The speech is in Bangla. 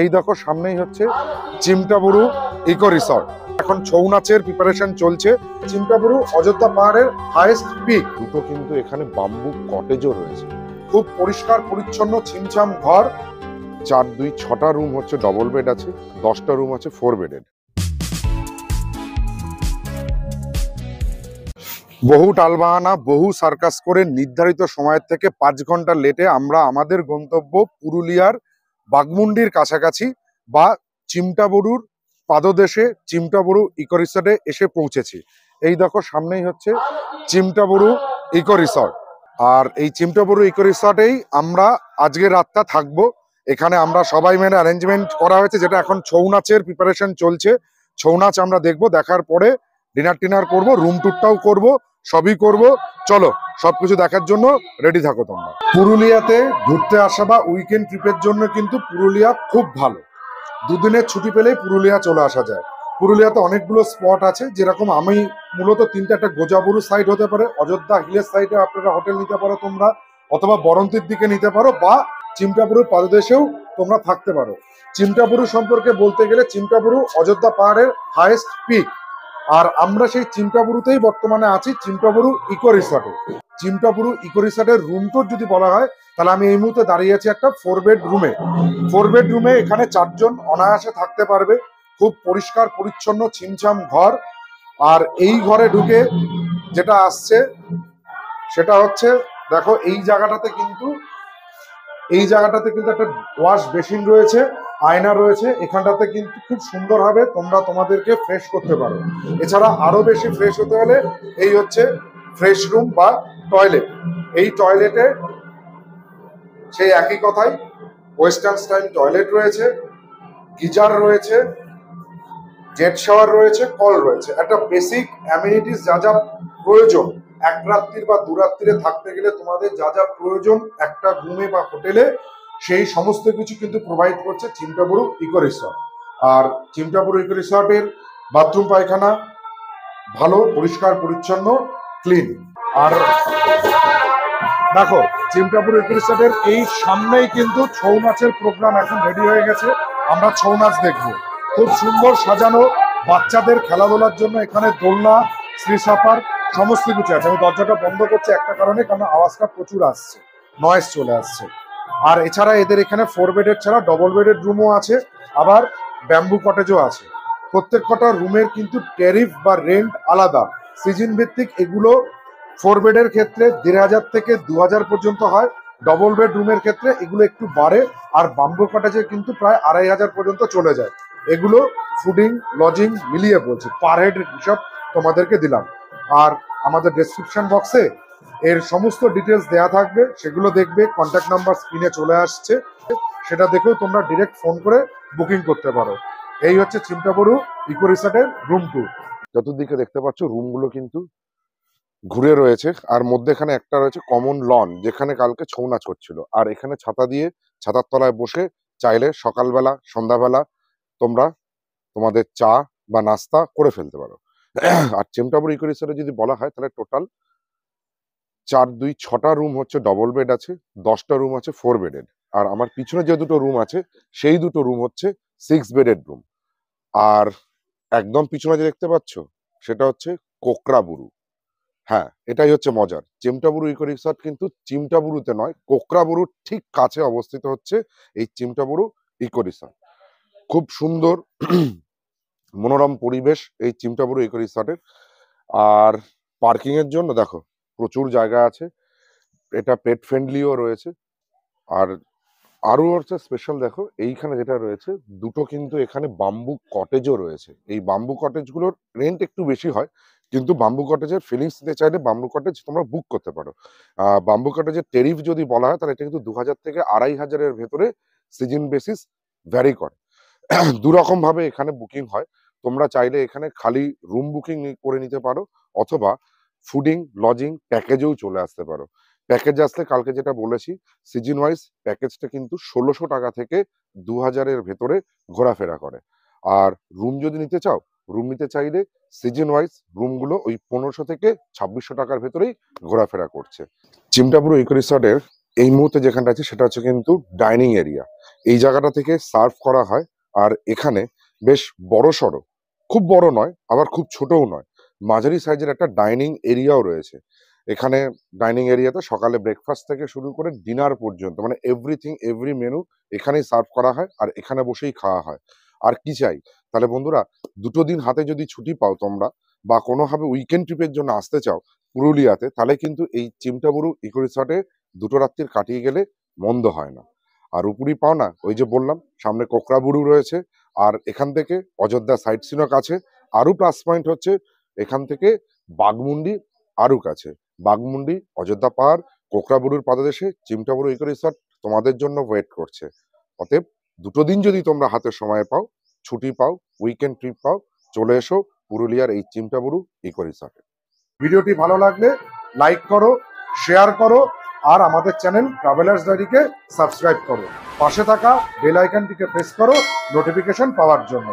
এই দেখো সামনেই হচ্ছে চিমটাবুরু ইকো রিসর্ট। এখন ছৌ নাচের প্রিপারেশন চলছে। চিমটাবুরু অযোধ্যা পাহাড়ের হাইয়েস্ট পিক। দুটো কিন্তু এখানে বাম্বু কটেজও রয়েছে। খুব পরিষ্কার পরিচ্ছন্ন ছিমছাম ঘর। 4, 2, 6টা রুম হচ্ছে ডবল বেড আছে, 10টা রুম আছে 4 বেডেড। বহু টালবাহানা, বহু সার্কাস করে নির্ধারিত সময়ের থেকে 5 ঘন্টা লেটে আমরা আমাদের গন্তব্য পুরুলিয়ার বাঘমুন্ডির কাছাকাছি বা চিমটাবুরুর পাদদেশে চিমটাবুরু ইকো রিসর্টে এসে পৌঁছেছি। এই দেখো সামনেই হচ্ছে চিমটাবুরু ইকো রিসর্ট। আর এই চিমটাবুরু ইকো রিসর্টেই আমরা আজকের রাতটা থাকবো। এখানে আমরা সবাই মিলে অ্যারেঞ্জমেন্ট করা হয়েছে, যেটা এখন ছৌ নাচের প্রিপারেশন চলছে। ছৌ নাচ আমরা দেখবো, দেখার পরে ডিনার টিনার করবো, রুম টুরটাও করবো, সবই করব। চলো সবকিছু দেখার জন্য রেডি থাকো তোমরা। পুরুলিয়াতে ঘুরতে আসা বা উইকেন্ড ট্রিপের জন্য কিন্তু পুরুলিয়া খুব ভালো। দুদিনের ছুটি পেলেই পুরুলিয়া চলে আসা যায়। পুরুলিয়াতে অনেকগুলো স্পট আছে, যেরকম আমি মূলত তিনটা, একটা গোজাবুরু সাইড হতে পারে, অযোধ্যা হিলের সাইডে আপনারা হোটেল নিতে পারো তোমরা, অথবা বরন্তির দিকে নিতে পারো, বা চিমটাবুরুর পাদদেশেও তোমরা থাকতে পারো। চিমটাবুরু সম্পর্কে বলতে গেলে চিমটাবুরু অযোধ্যা পাহাড়ের হাইয়েস্ট পিক। আর আমরা সেই চিমটাবুরুতেই বর্তমানে আছি, চিমটাবুরু ইকো রিসর্টে। চিমটাবুরু ইকো রিসর্টের রুম টুর যদি বলা হয়, তাহলে আমি এই মুহূর্তে দাঁড়িয়ে আছি একটা 4 বেড রুমে। 4 বেড রুমে এখানে 4 জন অনায়াসে থাকতে পারবে। খুব পরিষ্কার পরিচ্ছন্ন ছিমছাম ঘর। আর এই ঘরে ঢুকে যেটা আসছে সেটা হচ্ছে, দেখো এই জায়গাটাতে কিন্তু একটা ওয়াশ বেসিন রয়েছে, আয়না রয়েছে। এখানটাতে কিন্তু খুব সুন্দরভাবে তোমরা তোমাদেরকে ফ্রেশ করতে পারো। এছাড়া আরো বেশি ফ্রেশ হতে হলে এই হচ্ছে ফ্রেশ রুম বা টয়লেট। এই টয়লেটে সেই একই কথাই, ওয়েস্টার্ন স্টাইল টয়লেট রয়েছে, গিজার রয়েছে, জেট শাওয়ার রয়েছে, কল রয়েছে। একটা বেসিক অ্যামিনিটিস যা যা প্রয়োজন, এক রাত্রির বা 2 রাত্রিরে থাকতে গেলে তোমাদের যা যা প্রয়োজন একটা রুমে বা হোটেলে, সেই সমস্ত কিছু কিন্তু প্রোভাইড করছে চিমটাবুরু ইকো রিসর্ট। আর চিমটাবুরু ইকো রিসর্টের বাথরুম পায়খানা ভালো, পরিষ্কার পরিচ্ছন্ন, ক্লিন। আর দেখো চিমটাবুরু ইকো রিসর্টের এই সামনেই কিন্তু ছৌ নাচের প্রোগ্রাম এখন রেডি হয়ে গেছে। আমরা ছৌ নাচ দেখবো। খুব সুন্দর সাজানো, বাচ্চাদের খেলাধুলার জন্য এখানে দোলনা, শ্রীসাপার সমস্ত কিছু আছে। আমি দরজাটা বন্ধ করছি একটা কারণে, কারণ আওয়াজটা প্রচুর আসছে, নয়েজ চলে আসছে। আর এছাড়া এদের এখানে 4 বেডের ছাড়া ডবল বেডের রুমও আছে, আবার ব্যাম্বু কটেজও আছে। প্রত্যেক কটা রুমের কিন্তু ট্যারিফ বা রেন্ট আলাদা, সিজন ভিত্তিক। এগুলো 4 বেডের ক্ষেত্রে 1,500 থেকে 2,000 পর্যন্ত হয়। ডবল বেড রুমের ক্ষেত্রে এগুলো একটু বাড়ে। আর বাম্বু কটেজে কিন্তু প্রায় 2,500 পর্যন্ত চলে যায়। এগুলো ফুডিং লজিং মিলিয়ে বলছি, পার হেড হিসাব তোমাদেরকে দিলাম। আর আমাদের ডেসক্রিপশন বক্সে এর সমস্ত ডিটেলস দেয়া থাকবে, সেগুলো দেখবে। কন্ট্যাক্ট নাম্বার স্ক্রিনে চলে আসছে, সেটা দেখেও তোমরা ডিরেক্ট ফোন করে বুকিং করতে পারো। এই হচ্ছে চিমটাবুরু ইকো রিসর্টের রুম ট্যুর। চতুর্দিকে দেখতে পাচ্ছ রুমগুলো কিন্তু ঘুরে রয়েছে। আর মধ্যেখানে একটা রয়েছে কমন লন, যেখানে কালকে ছৌ নাচ হচ্ছিল। আর এখানে ছাতা দিয়ে ছাতার তলায় বসে চাইলে সকালবেলা সন্ধ্যাবেলা তোমরা তোমাদের চা বা নাস্তা করে ফেলতে পারো। আর চিমটাবুরু ইকো রিসর্টে যদি বলা হয়, তাহলে টোটাল 4, 2, 6টা রুম হচ্ছে ডবল বেড আছে, 10টা রুম আছে 4 বেডেড। আর আমার পিছনে যে দুটো রুম আছে, সেই দুটো রুম হচ্ছে 6 বেডেড রুম। আর একদম পিছনে যে দেখতে পাচ্ছ, সেটা হচ্ছে কোকরাবুরু। হ্যাঁ, এটাই হচ্ছে মজার। চিমটাবুরু ইকো রিসর্ট কিন্তু চিমটাবুরুতে নয়, কোকরাবুরুর ঠিক কাছে অবস্থিত হচ্ছে এই চিমটাবুরু ইকো রিসর্ট। খুব সুন্দর মনোরম পরিবেশ এই চিমটাবুরু ইকো রিসর্টের। আর পার্কিং এর জন্য দেখো প্রচুর জায়গা আছে। এটা পেট ফ্রেন্ডলিও রয়েছে। আর আরো হচ্ছে স্পেশাল, দেখো এইখানে যেটা রয়েছে, দুটো কিন্তু এখানে বাম্বু কটেজও রয়েছে। এই বাম্বু কটেজগুলোর রেন্ট একটু বেশি হয়, কিন্তু বাম্বু কটেজের ফিলিংস নিতে চাইলে বাম্বু কটেজ তোমরা বুক করতে পারো। বাম্বু কটেজের টেরিফ যদি বলা হয়, তাহলে এটা কিন্তু 2,000 থেকে 2,500-এর ভেতরে সিজন বেসিস ভ্যারি করে। দুরকম ভাবে এখানে বুকিং হয়। তোমরা চাইলে এখানে খালি রুম বুকিং করে নিতে পারো, অথবা ফুডিং লজিং প্যাকেজেও চলে আসতে পারো। প্যাকেজ আসলে কালকে যেটা বলেছি, সিজন ওয়াইজ প্যাকেজটা কিন্তু 1,600 টাকা থেকে 2,000-এর ভেতরে ঘোরাফেরা করে। আর রুম যদি নিতে চাও, রুম নিতে চাইলে সিজন ওয়াইজ রুমগুলো ওই 1,500 থেকে 2,600 টাকার ভেতরেই ঘোরাফেরা করছে। চিমটাবুরু ইকো রিসর্টের এই মুহূর্তে যেখানটা আছে সেটা হচ্ছে কিন্তু ডাইনিং এরিয়া। এই জায়গাটা থেকে সার্ভ করা হয়। আর এখানে বেশ বড় সড়ো, খুব বড় নয় আবার খুব ছোটও নয়, মাঝারি সাইজের একটা ডাইনিং এরিয়াও রয়েছে। এখানে ডাইনিং এরিয়াতে সকালে ব্রেকফাস্ট থেকে শুরু করে ডিনার পর্যন্ত মানে এভরিথিং এভরি মেনু এখানেই সার্ভ করা হয় আর এখানে বসেই খাওয়া হয়। আর কি চাই? তাহলে বন্ধুরা, দুটো দিন হাতে যদি ছুটি পাও তোমরা বা কোনোভাবে উইকেন্ড ট্রিপের জন্য আসতে চাও পুরুলিয়াতে, তাহলে কিন্তু এই চিমটাবুরু ইকো রিসর্টে দুটো রাত্রির কাটিয়ে গেলে মন্দ হয় না। আর উপরই পাও না, ওই যে বললাম সামনে কোকড়াবুরু রয়েছে, আর এখান থেকে অযোধ্যা সাইট সিনও কাছে। আরও প্লাস পয়েন্ট হচ্ছে এখান থেকে বাঘমুন্ডি আরও কাছে। বাঘমুন্ডি, অযোধ্যা পাহাড়, কোকড়াবুরুর পাদদেশে চিমটাবুরু ইকো রিসর্ট তোমাদের জন্য ওয়েট করছে। অতএব দুটো দিন যদি তোমরা হাতে সময় পাও, ছুটি পাও, উইকেন্ড ট্রিপ পাও, চলে এসো পুরুলিয়ার এই চিমটাবুরু ইকো রিসর্টে। ভিডিওটি ভালো লাগলে লাইক করো, শেয়ার করো, আর আমাদের চ্যানেল ট্রাভেলার্স ডায়েরিকে সাবস্ক্রাইব করো। পাশে থাকা বেল আইকনটিকে প্রেস করো নোটিফিকেশন পাওয়ার জন্য।